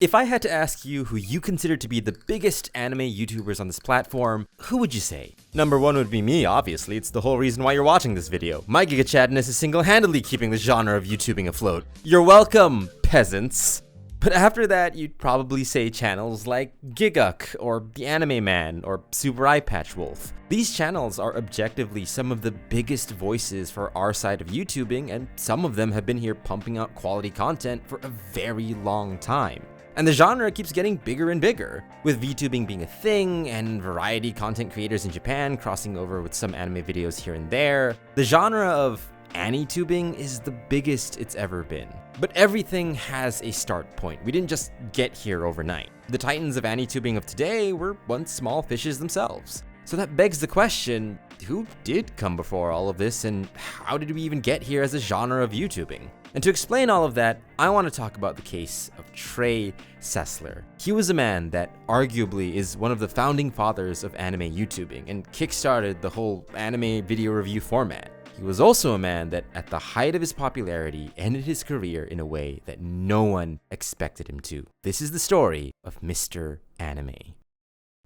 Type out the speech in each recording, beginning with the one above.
If I had to ask you who you consider to be the biggest anime YouTubers on this platform, who would you say? Number one would be me, obviously. It's the whole reason why you're watching this video. My Gigguk is single-handedly keeping the genre of YouTubing afloat. You're welcome, peasants. But after that, you'd probably say channels like Gigguk, or The Anime Man, or Super Eye Patch Wolf. These channels are objectively some of the biggest voices for our side of YouTubing, and some of them have been here pumping out quality content for a very long time. And the genre keeps getting bigger and bigger, with VTubing being a thing, and variety content creators in Japan crossing over with some anime videos here and there. The genre of anitubing is the biggest it's ever been. But everything has a start point. We didn't just get here overnight. The titans of anitubing of today were once small fishes themselves. So that begs the question, who did come before all of this, and how did we even get here as a genre of YouTubing? And to explain all of that, I want to talk about the case of Trey Sessler. He was a man that arguably is one of the founding fathers of anime YouTubing and kickstarted the whole anime video review format. He was also a man that, at the height of his popularity, ended his career in a way that no one expected him to. This is the story of Mr. Anime.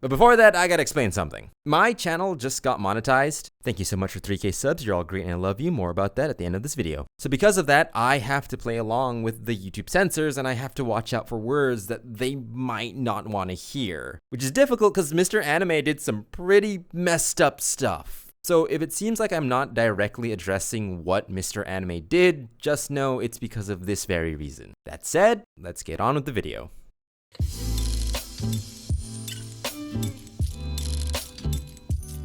But before that, I gotta explain something. My channel just got monetized. Thank you so much for 3K subs, you're all great and I love you. More about that at the end of this video. So because of that, I have to play along with the YouTube censors and I have to watch out for words that they might not want to hear. Which is difficult because Mr. Anime did some pretty messed up stuff. So if it seems like I'm not directly addressing what Mr. Anime did, just know it's because of this very reason. That said, let's get on with the video.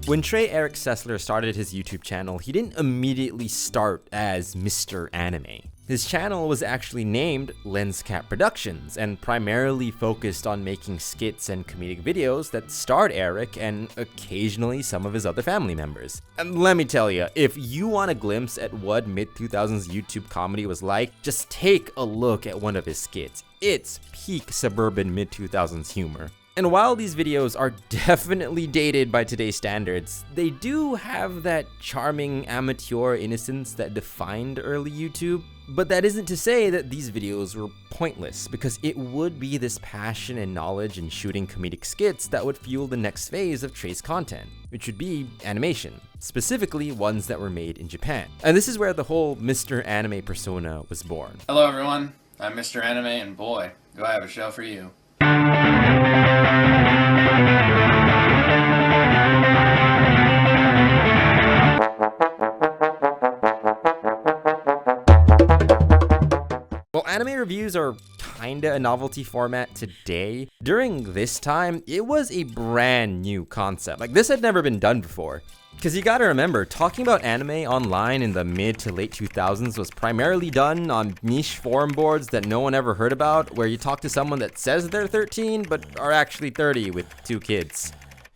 When Trey Eric Sessler started his YouTube channel, he didn't immediately start as Mr. Anime. His channel was actually named LensCap Productions and primarily focused on making skits and comedic videos that starred Eric and occasionally some of his other family members. And let me tell you, if you want a glimpse at what mid-2000s YouTube comedy was like, just take a look at one of his skits. It's peak suburban mid-2000s humor. And while these videos are definitely dated by today's standards, they do have that charming amateur innocence that defined early YouTube. But that isn't to say that these videos were pointless, because it would be this passion and knowledge in shooting comedic skits that would fuel the next phase of Trey's content, which would be animation, specifically ones that were made in Japan. And this is where the whole Mr. Anime persona was born. Hello everyone, I'm Mr. Anime, and boy, do I have a show for you. Well, anime reviews are kinda a novelty format today. During this time, it was a brand new concept. Like, this had never been done before. Because you gotta remember, talking about anime online in the mid to late 2000s was primarily done on niche forum boards that no one ever heard about, where you talk to someone that says they're 13 but are actually 30 with 2 kids.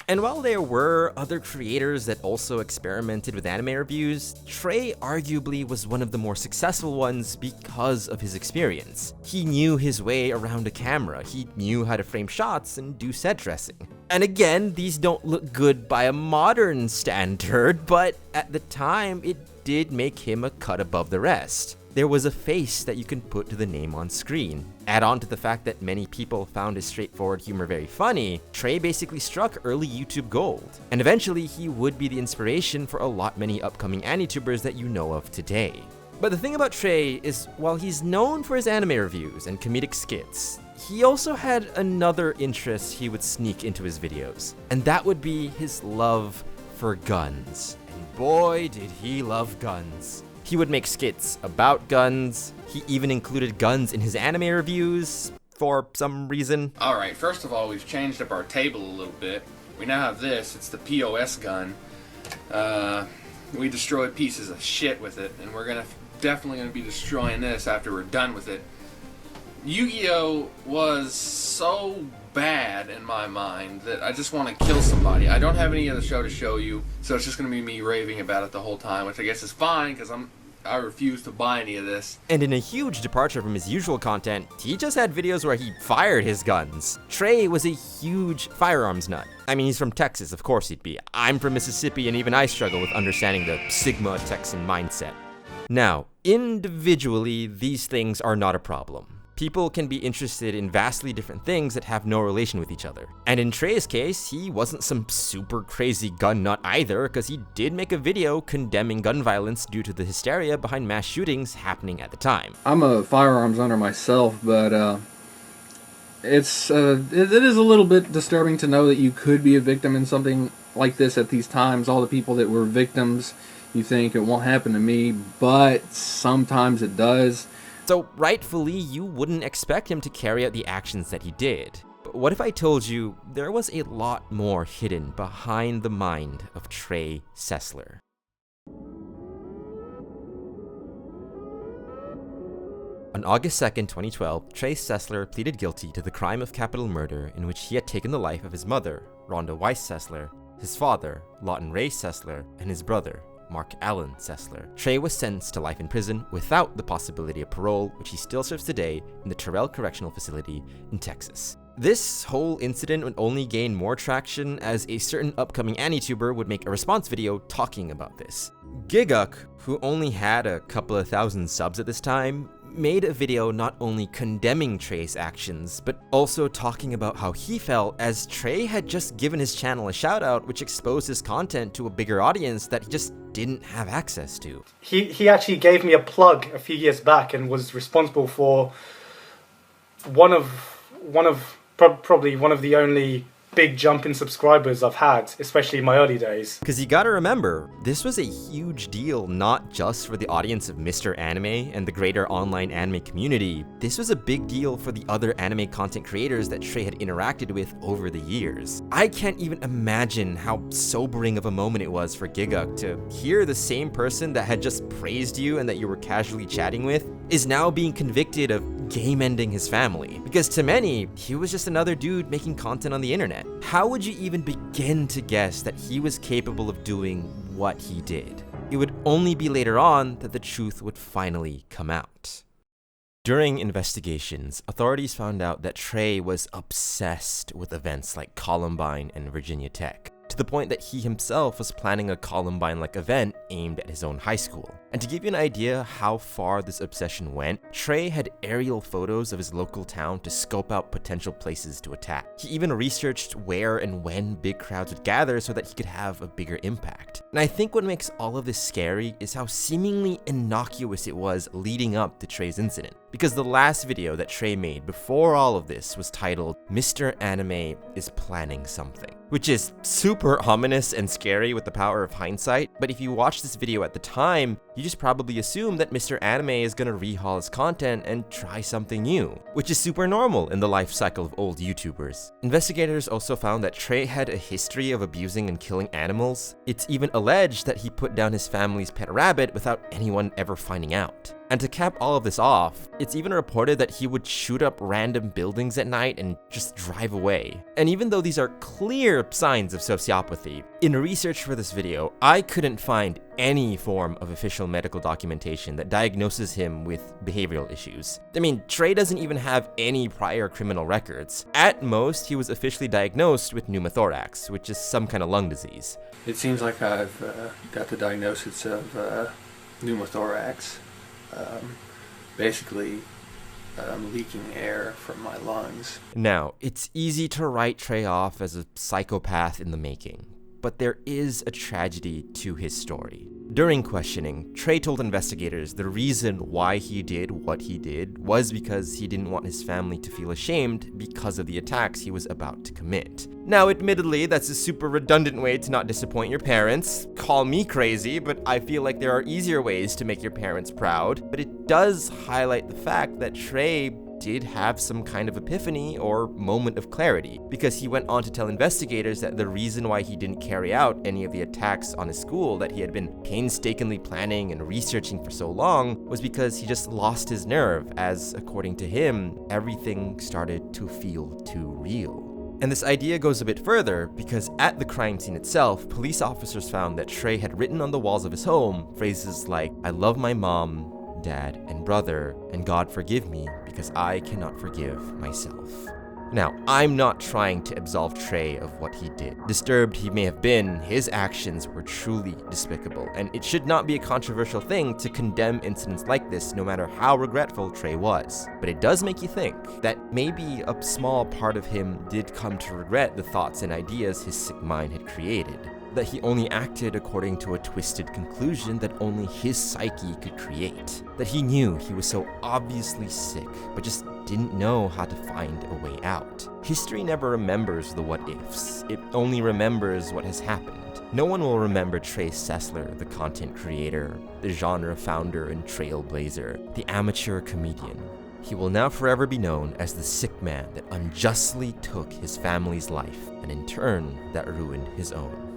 And while there were other creators that also experimented with anime reviews, Trey arguably was one of the more successful ones because of his experience. He knew his way around a camera, he knew how to frame shots and do set dressing. And again, these don't look good by a modern standard, but at the time, it did make him a cut above the rest. There was a face that you can put to the name on screen. Add on to the fact that many people found his straightforward humor very funny, Trey basically struck early YouTube gold. And eventually, he would be the inspiration for a lot many upcoming anitubers that you know of today. But the thing about Trey is, while he's known for his anime reviews and comedic skits, he also had another interest he would sneak into his videos, and that would be his love for guns. And boy, did he love guns. He would make skits about guns. He even included guns in his anime reviews for some reason. Alright, first of all, we've changed up our table a little bit. We now have this, it's the POS gun. We destroy pieces of shit with it, and we're definitely gonna be destroying this after we're done with it. Yu-Gi-Oh! Was so bad in my mind that I just want to kill somebody. I don't have any other show to show you, so it's just going to be me raving about it the whole time, which I guess is fine, because I refuse to buy any of this. And in a huge departure from his usual content, he just had videos where he fired his guns. Trey was a huge firearms nut. I mean, he's from Texas, of course he'd be. I'm from Mississippi, and even I struggle with understanding the Sigma Texan mindset. Now, individually, these things are not a problem. People can be interested in vastly different things that have no relation with each other. And in Trey's case, he wasn't some super crazy gun nut either, because he did make a video condemning gun violence due to the hysteria behind mass shootings happening at the time. I'm a firearms owner myself, but it is a little bit disturbing to know that you could be a victim in something like this at these times. All the people that were victims, you think it won't happen to me, but sometimes it does. So rightfully, you wouldn't expect him to carry out the actions that he did. But what if I told you there was a lot more hidden behind the mind of Trey Sessler? On August 2nd, 2012, Trey Sessler pleaded guilty to the crime of capital murder in which he had taken the life of his mother, Rhonda Weiss Sessler, his father, Lawton Ray Sessler, and his brother, Mark Allen Sessler. Trey was sentenced to life in prison without the possibility of parole, which he still serves today in the Terrell Correctional Facility in Texas. This whole incident would only gain more traction as a certain upcoming ANITuber would make a response video talking about this. Gigguk, who only had a couple of thousand subs at this time, made a video not only condemning Trey's actions, but also talking about how he felt as Trey had just given his channel a shout out which exposed his content to a bigger audience that he just didn't have access to. He actually gave me a plug a few years back and was responsible for probably one of the only big jump in subscribers I've had, especially in my early days. Because you gotta remember, this was a huge deal not just for the audience of Mr. Anime and the greater online anime community. This was a big deal for the other anime content creators that Trey had interacted with over the years. I can't even imagine how sobering of a moment it was for Gigguk to hear the same person that had just praised you and that you were casually chatting with is now being convicted of game-ending his family. Because to many, he was just another dude making content on the internet. How would you even begin to guess that he was capable of doing what he did? It would only be later on that the truth would finally come out. During investigations, authorities found out that Trey was obsessed with events like Columbine and Virginia Tech, to the point that he himself was planning a Columbine-like event aimed at his own high school. And to give you an idea how far this obsession went, Trey had aerial photos of his local town to scope out potential places to attack. He even researched where and when big crowds would gather so that he could have a bigger impact. And I think what makes all of this scary is how seemingly innocuous it was leading up to Trey's incident. Because the last video that Trey made before all of this was titled, "Mr. Anime is Planning Something," which is super ominous and scary with the power of hindsight, but if you watch this video at the time, you just probably assume that Mr. Anime is gonna rehaul his content and try something new, which is super normal in the life cycle of old YouTubers. Investigators also found that Trey had a history of abusing and killing animals. It's even alleged that he put down his family's pet rabbit without anyone ever finding out. And to cap all of this off, it's even reported that he would shoot up random buildings at night and just drive away. And even though these are clear signs of sociopathy, in research for this video, I couldn't find any form of official medical documentation that diagnoses him with behavioral issues. I mean, Trey doesn't even have any prior criminal records. At most, he was officially diagnosed with pneumothorax, which is some kind of lung disease. It seems like I've got the diagnosis of pneumothorax. Basically, I'm leaking air from my lungs. Now, it's easy to write Trey off as a psychopath in the making, but there is a tragedy to his story. During questioning, Trey told investigators the reason why he did what he did was because he didn't want his family to feel ashamed because of the attacks he was about to commit. Now, admittedly, that's a super redundant way to not disappoint your parents. Call me crazy, but I feel like there are easier ways to make your parents proud. But it does highlight the fact that Trey did have some kind of epiphany or moment of clarity, because he went on to tell investigators that the reason why he didn't carry out any of the attacks on his school that he had been painstakingly planning and researching for so long was because he just lost his nerve, as according to him, everything started to feel too real. And this idea goes a bit further, because at the crime scene itself, police officers found that Trey had written on the walls of his home phrases like, "I love my mom, dad, and brother, and God forgive me because I cannot forgive myself." Now, I'm not trying to absolve Trey of what he did. Disturbed he may have been, his actions were truly despicable, and it should not be a controversial thing to condemn incidents like this no matter how regretful Trey was. But it does make you think that maybe a small part of him did come to regret the thoughts and ideas his sick mind had created. That he only acted according to a twisted conclusion that only his psyche could create. That he knew he was so obviously sick, but just didn't know how to find a way out. History never remembers the what-ifs, it only remembers what has happened. No one will remember Trey Sessler, the content creator, the genre founder and trailblazer, the amateur comedian. He will now forever be known as the sick man that unjustly took his family's life, and in turn, that ruined his own.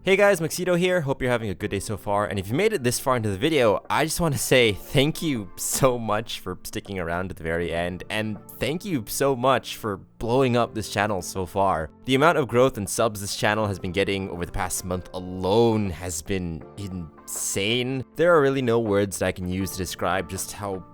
Hey guys, Muxedo here, hope you're having a good day so far, and if you made it this far into the video, I just want to say thank you so much for sticking around to the very end, and thank you so much for blowing up this channel so far. The amount of growth and subs this channel has been getting over the past month alone has been insane. There are really no words that I can use to describe just how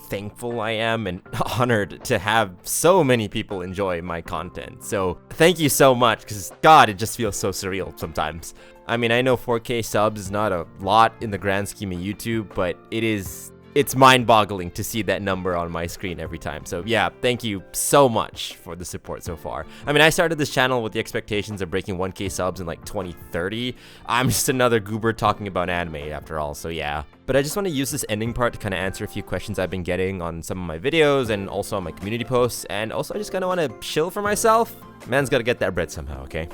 thankful I am and honored to have so many people enjoy my content. So thank you so much, because God, it just feels so surreal sometimes. I mean, I know 4K subs is not a lot in the grand scheme of YouTube, but it's mind-boggling to see that number on my screen every time. So yeah, thank you so much for the support so far. I mean, I started this channel with the expectations of breaking 1K subs in like 2030. I'm just another goober talking about anime after all, so yeah. But I just want to use this ending part to kind of answer a few questions I've been getting on some of my videos and also on my community posts. And also I just kind of want to chill for myself. Man's got to get that bread somehow, okay?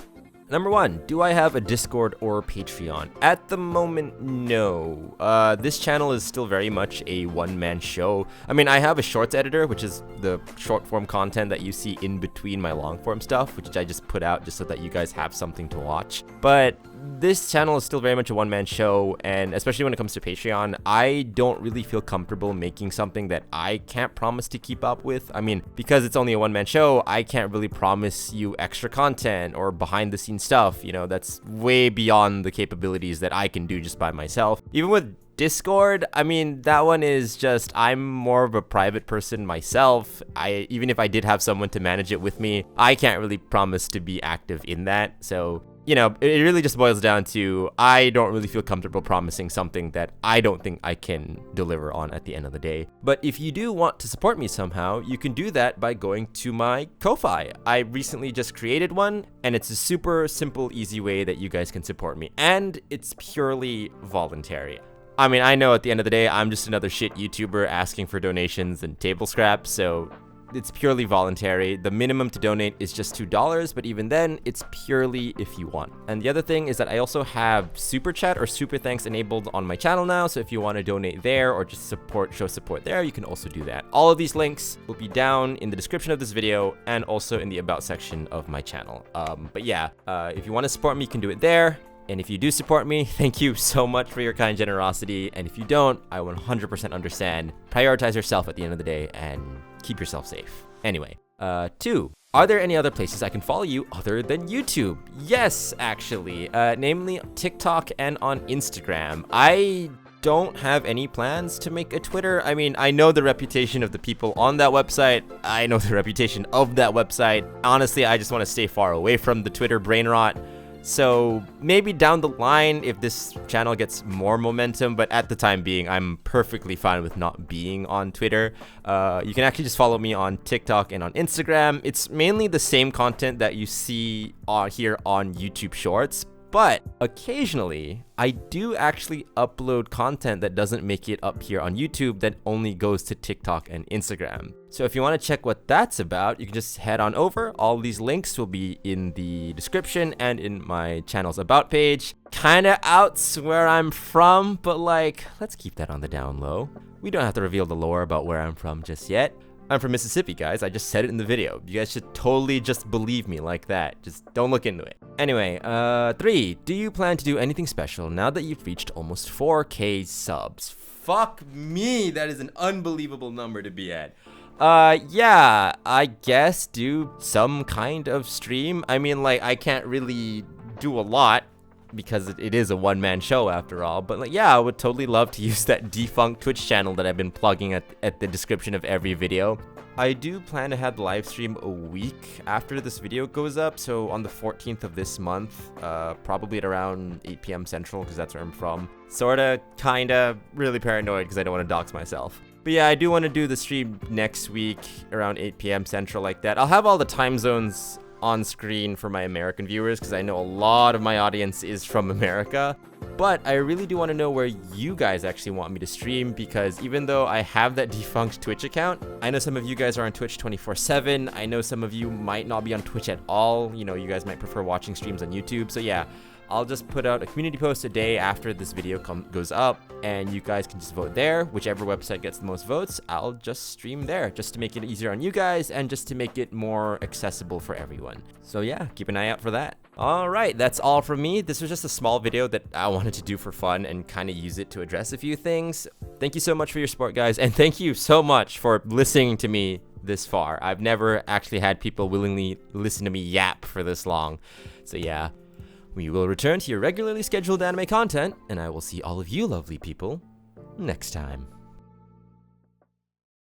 Number 1, do I have a Discord or Patreon? At the moment, no. This channel is still very much a one-man show. I mean, I have a shorts editor, which is the short-form content that you see in between my long-form stuff, which I just put out just so that you guys have something to watch. But this channel is still very much a one-man show, and especially when it comes to Patreon, I don't really feel comfortable making something that I can't promise to keep up with. I mean, because it's only a one-man show, I can't really promise you extra content or behind-the-scenes stuff, you know, that's way beyond the capabilities that I can do just by myself. Even with Discord, I mean, that one is just, I'm more of a private person myself. Even if I did have someone to manage it with me, I can't really promise to be active in that. So, you know, it really just boils down to, I don't really feel comfortable promising something that I don't think I can deliver on at the end of the day. But if you do want to support me somehow, you can do that by going to my Ko-Fi. I recently just created one, and it's a super simple, easy way that you guys can support me. And it's purely voluntary. I mean, I know at the end of the day, I'm just another shit YouTuber asking for donations and table scraps, so it's purely voluntary. The minimum to donate is just $2, but even then, it's purely if you want. And the other thing is that I also have Super Chat or Super Thanks enabled on my channel now, so if you want to donate there or just show support there, you can also do that. All of these links will be down in the description of this video and also in the About section of my channel. But yeah, if you want to support me, you can do it there. And if you do support me, thank you so much for your kind generosity. And if you don't, I 100% understand. Prioritize yourself at the end of the day and keep yourself safe. Anyway, 2, are there any other places I can follow you other than YouTube? Yes, actually, namely TikTok and on Instagram. I don't have any plans to make a Twitter. I mean, I know the reputation of the people on that website. I know the reputation of that website. Honestly, I just want to stay far away from the Twitter brain rot. So maybe down the line if this channel gets more momentum, but at the time being, I'm perfectly fine with not being on Twitter. You can actually just follow me on TikTok and on Instagram. It's mainly the same content that you see here on YouTube Shorts, but occasionally I do actually upload content that doesn't make it up here on YouTube that only goes to TikTok and Instagram. So if you want to check what that's about, you can just head on over. All these links will be in the description and in my channel's about page. Kinda outs where I'm from, but like, let's keep that on the down low. We don't have to reveal the lore about where I'm from just yet. I'm from Mississippi, guys. I just said it in the video. You guys should totally just believe me like that. Just don't look into it. Anyway, 3, do you plan to do anything special now that you've reached almost 4K subs? Fuck me, that is an unbelievable number to be at. Yeah, I guess do some kind of stream. I mean, like, I can't really do a lot because it is a one-man show after all, but like, yeah, I would totally love to use that defunct Twitch channel that I've been plugging at the description of every video. I do plan to have the live stream a week after this video goes up, so on the 14th of this month, probably at around 8 p.m. Central, because that's where I'm from. Sorta, kinda, really paranoid because I don't want to dox myself. But yeah, I do want to do the stream next week around 8 p.m. Central like that. I'll have all the time zones on screen for my American viewers because I know a lot of my audience is from America. But I really do want to know where you guys actually want me to stream, because even though I have that defunct Twitch account, I know some of you guys are on Twitch 24/7. I know some of you might not be on Twitch at all. You know, you guys might prefer watching streams on YouTube. So yeah, I'll just put out a community post a day after this video goes up, and you guys can just vote there. Whichever website gets the most votes, I'll just stream there, just to make it easier on you guys and just to make it more accessible for everyone. So yeah, keep an eye out for that. All right, that's all from me. This was just a small video that I wanted to do for fun and kind of use it to address a few things. Thank you so much for your support, guys, and thank you so much for listening to me this far. I've never actually had people willingly listen to me yap for this long. So yeah. We will return to your regularly scheduled anime content, and I will see all of you lovely people next time.